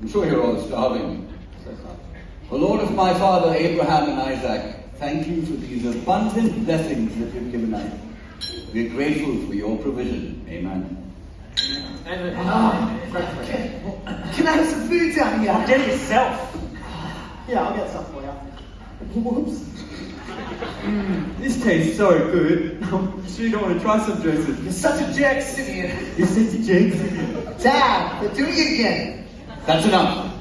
I'm sure you're all starving. O Lord of my father Abraham and Isaac, thank you for these abundant blessings that you've given us. We're grateful for your provision. Amen. Can I have some food down here? Get it yourself. Yeah, I'll get some for you. Whoops. This tastes so good. I'm sure you don't want to try some, Joseph. You're such a jerk, Simeon. You're such a jerk. Dad, we're doing it again. That's enough.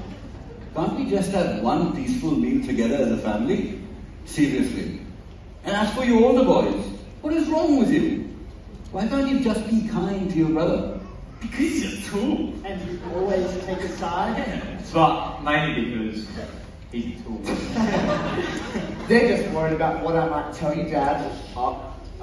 Can't we just have one peaceful meal together as a family? Seriously. And as for you older boys, what is wrong with you? Why can't you just be kind to your brother? Because you're tool. And you always take a side? But mainly because he's a tool. They're just worried about what I might tell you, Dad.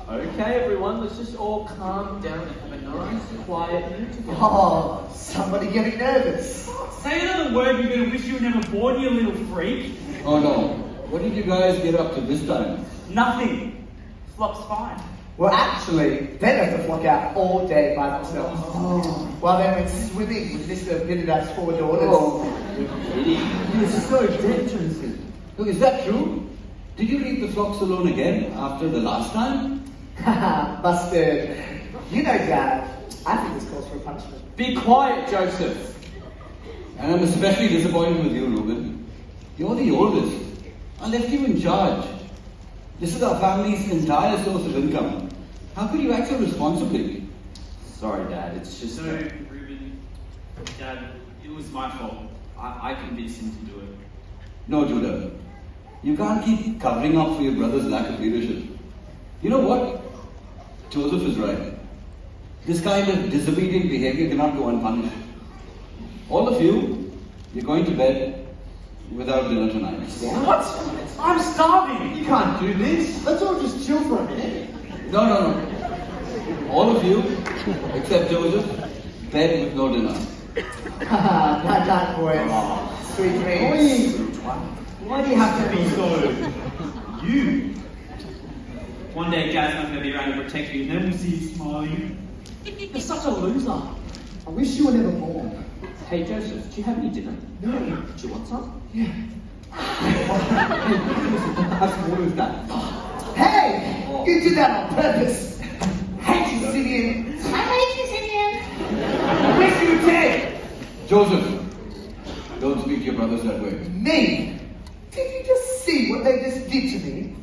Okay, everyone, let's just all calm down and have a nice, quiet minute together. Oh, somebody getting nervous. Say another word, you're going to wish you were never born, you little freak. Oh no. What did you guys get up to this time? Nothing. Flock's fine. Well, actually, they let the flock out all day by themselves. While they went swimming with Mr. Benedict's 4 daughters. Oh, You're so dead, Joseph. oh, is that true? Did you leave the flocks alone again after the last time? Haha, busted. You know, Dad, I think this calls for a punishment. Be quiet, Joseph. And I'm especially disappointed with you, Reuben. You're the oldest. I left you in charge. This is our family's entire source of income. How could you act so responsibly? Sorry, Dad, it's just... So, Reuben, Dad, it was my fault. I convinced him to do it. No, Judah. You can't keep covering up for your brother's lack of leadership. You know what? Joseph is right. This kind of disobedient behavior cannot go unpunished. All of you, you're going to bed without dinner tonight. What? I'm starving. You can't do this. Let's all just chill for a minute. No. All of you, except Joseph, bed with no dinner. Haha, night, boys. Sweet dreams. Why do you have to be so... you? One day, Dad's not going to be around to protect you, and then we'll see you smiling. You're such a loser. I wish you were never born. Hey, Joseph, do you have any dinner? No. Do you want some? How small is that? Hey! You did that on purpose. Hate you, Simeon. I hate you, Simeon. I wish you were dead. Joseph, don't speak to your brothers that way. Me? Did you just see what they just did to me?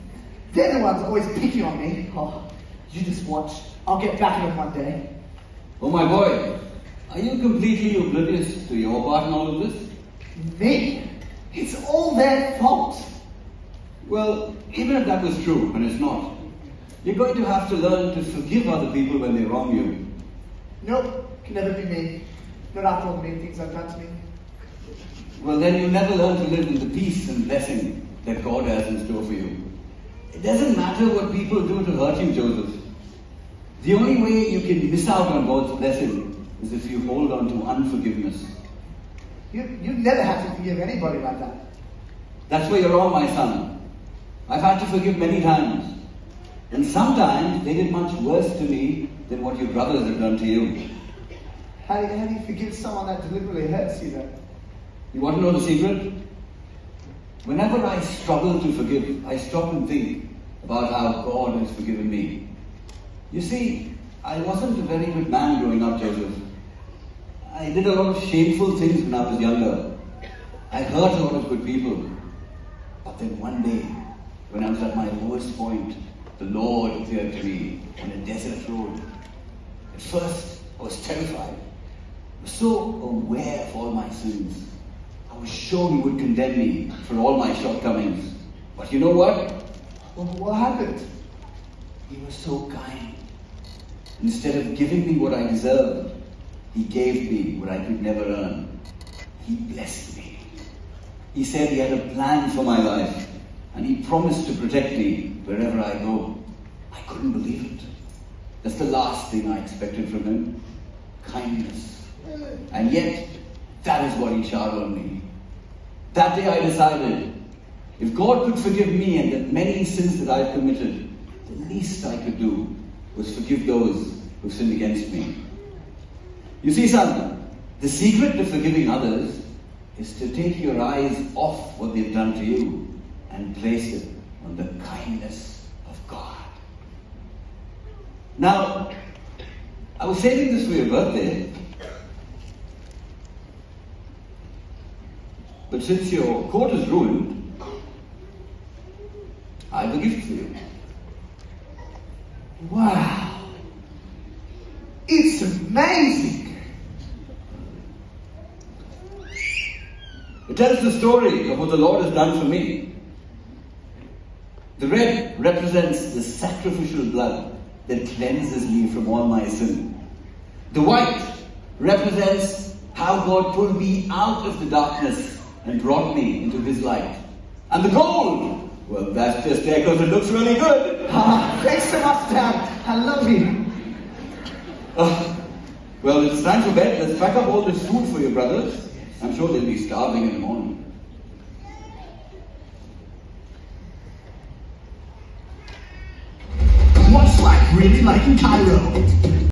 They're the ones always picking on me. Oh, you just watch. I'll get back at them one day. Oh my boy, are you completely oblivious to your part in all of this? Me? It's all their fault. Well, even if that was true, and it's not, you're going to have to learn to forgive other people when they wrong you. Nope, can never be me. Not after all the mean things I've done to me. Well, then you never learn to live in the peace and blessing that God has in store for you. It doesn't matter what people do to hurt you, Joseph. The only way you can miss out on God's blessing is if you hold on to unforgiveness. You never have to forgive anybody like that. That's where you're wrong, my son. I've had to forgive many times. And sometimes they did much worse to me than what your brothers have done to you. How do you forgive someone that deliberately hurts you, though? You want to know the secret? Whenever I struggle to forgive, I stop and think about how God has forgiven me. You see, I wasn't a very good man growing up, Joseph. I did a lot of shameful things when I was younger. I hurt a lot of good people. But then one day, when I was at my lowest point, the Lord appeared to me on a desert road. At first, I was terrified. I was so aware of all my sins. I was sure He would condemn me for all my shortcomings. But you know what? Well, what happened? He was so kind. Instead of giving me what I deserved, He gave me what I could never earn. He blessed me. He said He had a plan for my life, and He promised to protect me wherever I go. I couldn't believe it. That's the last thing I expected from Him. Kindness. And yet, that is what He showered on me. That day I decided, if God could forgive me and the many sins that I've committed, the least I could do was forgive those who sinned against me. You see, son, the secret to forgiving others is to take your eyes off what they've done to you and place it on the kindness of God. Now, I was saving this for your birthday, but since your coat is ruined, I have a gift for you. Wow. It's amazing. It tells the story of what the Lord has done for me. The red represents the sacrificial blood that cleanses me from all my sin. The white represents how God pulled me out of the darkness and brought me into His light. And the gold, well, that's just there because it looks really good. Thanks so much, Dad. I love you. Well, it's time for bed. Let's pack up all this food for your brothers. I'm sure they'll be starving in the morning. What's life really like in Cairo?